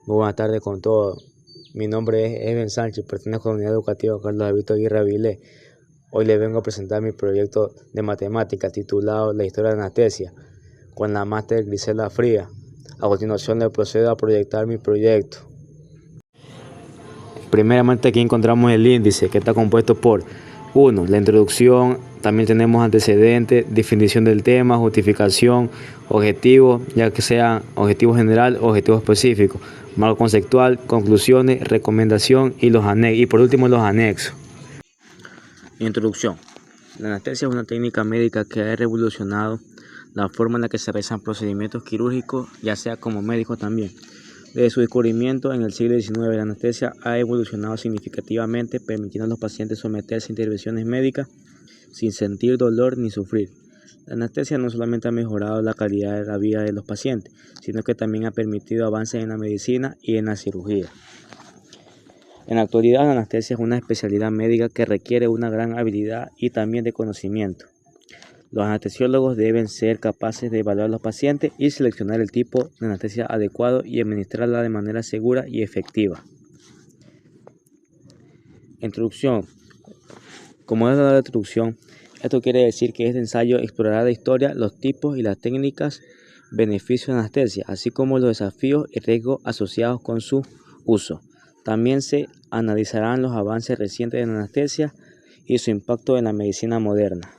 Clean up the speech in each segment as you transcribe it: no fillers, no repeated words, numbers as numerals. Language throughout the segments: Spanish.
Muy buenas tardes con todos. Mi nombre es Eben Sánchez, pertenezco a la Unidad Educativa Carlos Alberto Aguirre Avilés. Hoy les vengo a presentar mi proyecto de matemáticas titulado La historia de la anestesia, con la máster Grisela Fría. A continuación les procedo a proyectar mi proyecto. Primeramente aquí encontramos el índice, que está compuesto por 1. La introducción, también tenemos antecedentes, definición del tema, justificación, objetivo, ya que sea objetivo general o objetivo específico, marco conceptual, conclusiones, recomendación y por último los anexos. Introducción. La anestesia es una técnica médica que ha revolucionado la forma en la que se realizan procedimientos quirúrgicos, ya sea como médico también. Desde su descubrimiento en el siglo XIX, la anestesia ha evolucionado significativamente, permitiendo a los pacientes someterse a intervenciones médicas sin sentir dolor ni sufrir. La anestesia no solamente ha mejorado la calidad de la vida de los pacientes, sino que también ha permitido avances en la medicina y en la cirugía. En la actualidad, la anestesia es una especialidad médica que requiere una gran habilidad y también de conocimiento. Los anestesiólogos deben ser capaces de evaluar a los pacientes y seleccionar el tipo de anestesia adecuado y administrarla de manera segura y efectiva. Introducción. Como es la introducción, esto quiere decir que este ensayo explorará la historia, los tipos y las técnicas, beneficios de la anestesia, así como los desafíos y riesgos asociados con su uso. También se analizarán los avances recientes de la anestesia y su impacto en la medicina moderna.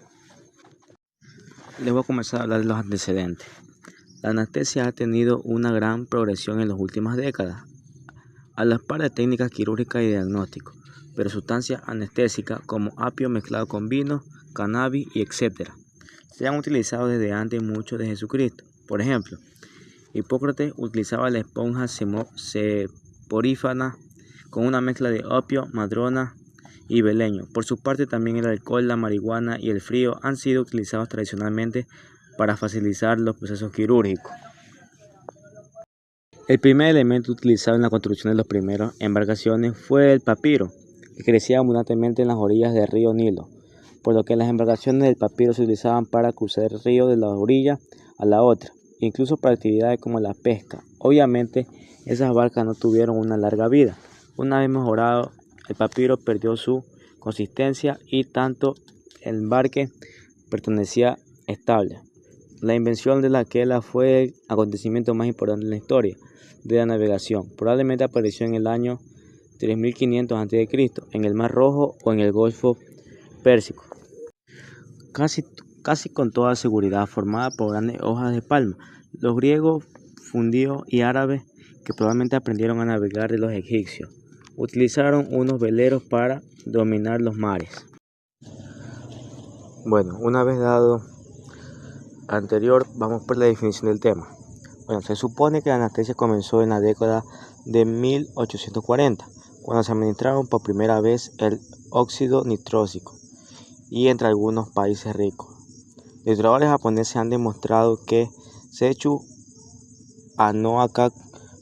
Les voy a comenzar a hablar de los antecedentes. La anestesia ha tenido una gran progresión en las últimas décadas, a las par de técnicas quirúrgicas y diagnósticos, pero sustancias anestésicas como apio mezclado con vino, cannabis y etc. se han utilizado desde antes mucho de Jesucristo. Por ejemplo, Hipócrates utilizaba la esponja seporífana con una mezcla de opio, madrona y beleño. Por su parte, también el alcohol, la marihuana y el frío han sido utilizados tradicionalmente para facilitar los procesos quirúrgicos. El primer elemento utilizado en la construcción de las primeras embarcaciones fue el papiro, que crecía abundantemente en las orillas del río Nilo, por lo que las embarcaciones del papiro se utilizaban para cruzar el río de la orilla a la otra, incluso para actividades como la pesca. Obviamente, esas barcas no tuvieron una larga vida. Una vez mejorado, el papiro perdió su consistencia y tanto el embarque permanecía estable. La invención de la quela fue el acontecimiento más importante en la historia de la navegación. Probablemente apareció en el año 3500 a.C. en el Mar Rojo o en el Golfo Pérsico. Casi con toda seguridad formada por grandes hojas de palma. Los griegos, fundios y árabes, que probablemente aprendieron a navegar de los egipcios, utilizaron unos veleros para dominar los mares. Bueno, una vez dado anterior, vamos por la definición del tema. Bueno, se supone que la anestesia comenzó en la década de 1840, cuando se administraron por primera vez el óxido nitrósico y entre algunos países ricos. Los trabajadores japoneses han demostrado que Seiichi Anoaka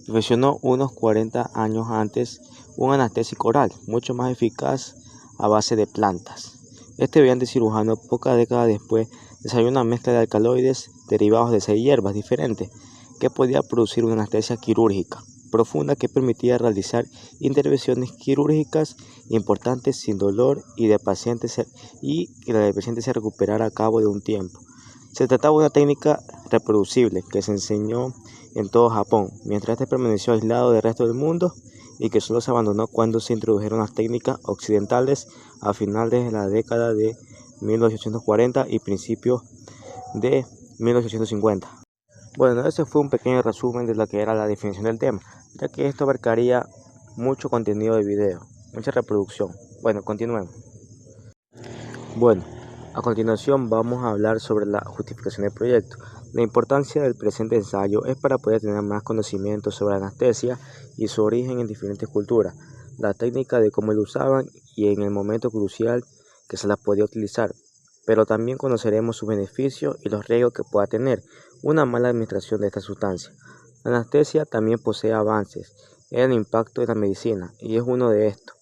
perfeccionó unos 40 años antes un anestésico oral, mucho más eficaz a base de plantas. Este brillante cirujano, pocas décadas después, desarrolló una mezcla de alcaloides derivados de 6 hierbas diferentes que podía producir una anestesia quirúrgica profunda que permitía realizar intervenciones quirúrgicas importantes sin dolor y que el paciente se recuperara a cabo de un tiempo. Se trataba de una técnica reproducible que se enseñó en todo Japón, mientras este permaneció aislado del resto del mundo y que solo se abandonó cuando se introdujeron las técnicas occidentales a finales de la década de 1840 y principios de 1850. Bueno, ese fue un pequeño resumen de lo que era la definición del tema, ya que esto abarcaría mucho contenido de video, mucha reproducción. Bueno, continuemos. Bueno, a continuación vamos a hablar sobre la justificación del proyecto. La importancia del presente ensayo es para poder tener más conocimiento sobre la anestesia y su origen en diferentes culturas, la técnica de cómo lo usaban y en el momento crucial que se la podía utilizar, pero también conoceremos sus beneficios y los riesgos que pueda tener una mala administración de esta sustancia. La anestesia también posee avances en el impacto de la medicina y es uno de estos,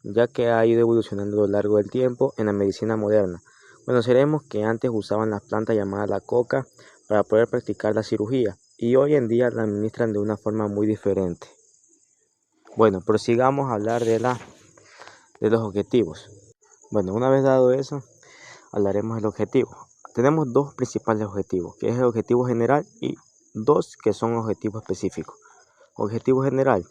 ya que ha ido evolucionando a lo largo del tiempo en la medicina moderna. Conoceremos que antes usaban las plantas llamadas la coca para poder practicar la cirugía y hoy en día la administran de una forma muy diferente. Bueno, prosigamos a hablar de los objetivos. Bueno, una vez dado eso, hablaremos del objetivo. Tenemos dos principales objetivos, que es el objetivo general y dos que son objetivos específicos. Objetivo general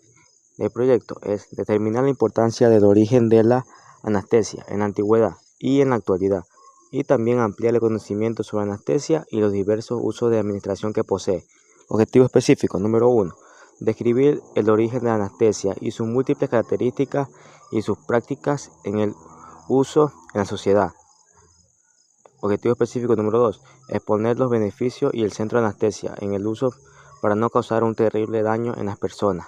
del proyecto es determinar la importancia del origen de la anestesia en la antigüedad y en la actualidad, y también ampliar el conocimiento sobre anestesia y los diversos usos de administración que posee. Objetivo específico número 1. Describir el origen de la anestesia y sus múltiples características y sus prácticas en el uso en la sociedad. Objetivo específico número 2. Exponer los beneficios y el centro de anestesia en el uso para no causar un terrible daño en las personas.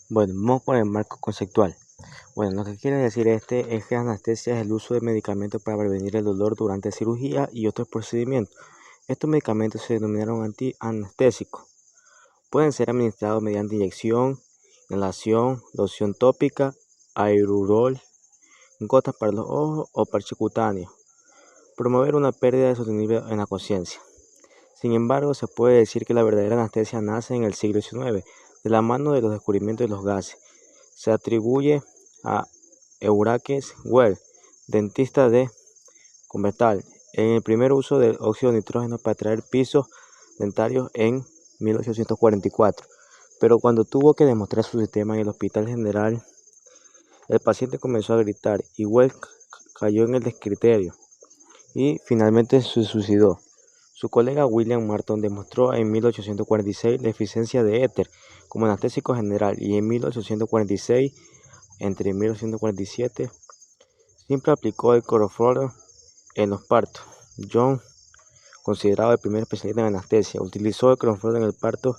Bueno, vamos por el marco conceptual. Bueno, lo que quiere decir es que la anestesia es el uso de medicamentos para prevenir el dolor durante cirugía y otros procedimientos. Estos medicamentos se denominaron antianestésicos. Pueden ser administrados mediante inyección, inhalación, loción tópica, aerurol, gotas para los ojos o parche cutáneo. Promover una pérdida sostenible en la conciencia. Sin embargo, se puede decir que la verdadera anestesia nace en el siglo XIX, de la mano de los descubrimientos de los gases. Se atribuye a Eustace Wells, dentista de Convertal, en el primer uso del óxido de nitrógeno para traer pisos dentarios en 1844. Pero cuando tuvo que demostrar su sistema en el Hospital General, el paciente comenzó a gritar y Wells cayó en el descriterio y finalmente se suicidó. Su colega William Martin demostró en 1846 la eficiencia de éter como anestésico general y en 1846, entre 1847, siempre aplicó el clorofórmio en los partos. John, considerado el primer especialista en anestesia, utilizó el clorofórmio en el parto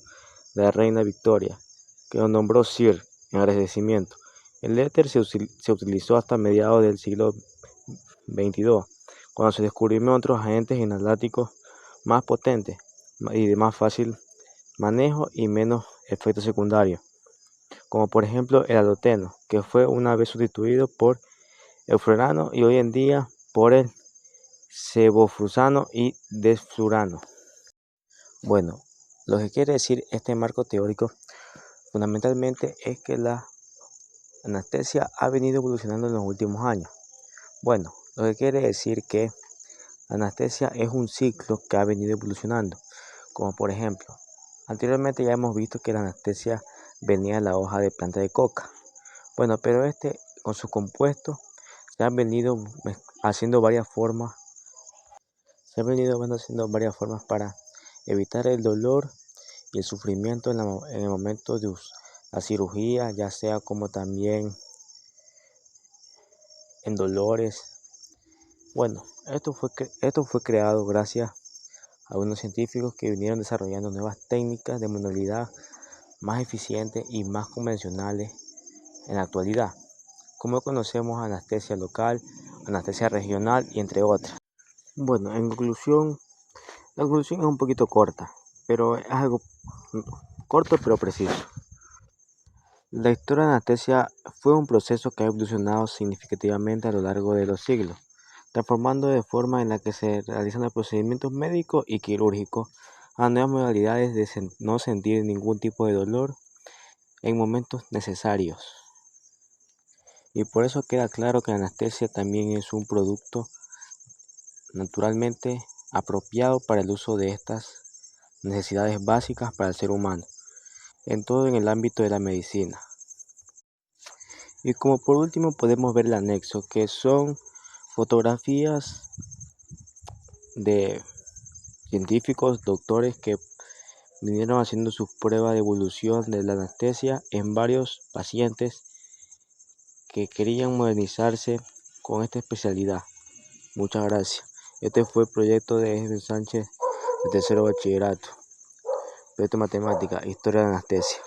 de la reina Victoria, que lo nombró Sir en agradecimiento. El éter se utilizó hasta mediados del siglo XXII, cuando se descubrieron otros agentes inaláticos más potentes y de más fácil manejo y menos efectos secundarios, como por ejemplo el haloteno, que fue una vez sustituido por el fluorano y hoy en día por el sevoflurano y desflurano. Bueno, lo que quiere decir este marco teórico fundamentalmente es que la anestesia ha venido evolucionando en los últimos años. Bueno, lo que quiere decir que la anestesia es un ciclo que ha venido evolucionando, como por ejemplo, anteriormente ya hemos visto que la anestesia venía de la hoja de planta de coca. Bueno, pero con sus compuestos se han venido haciendo varias formas, para evitar el dolor y el sufrimiento en el momento de la cirugía, ya sea como también en dolores. Bueno, esto fue creado gracias a unos científicos que vinieron desarrollando nuevas técnicas de modalidad más eficientes y más convencionales en la actualidad, como conocemos anestesia local, anestesia regional y entre otras. Bueno, en conclusión, la conclusión es un poquito corta, pero es algo corto pero preciso. La historia de la anestesia fue un proceso que ha evolucionado significativamente a lo largo de los siglos, transformando de forma en la que se realizan los procedimientos médicos y quirúrgicos a nuevas modalidades de no sentir ningún tipo de dolor en momentos necesarios. Y por eso queda claro que la anestesia también es un producto naturalmente apropiado para el uso de estas necesidades básicas para el ser humano, en todo en el ámbito de la medicina. Y como por último podemos ver el anexo, que son fotografías de científicos, doctores que vinieron haciendo sus pruebas de evolución de la anestesia en varios pacientes que querían modernizarse con esta especialidad. Muchas gracias. Este fue el proyecto de Edwin Sánchez de tercero bachillerato. Proyecto de matemática, historia de la anestesia.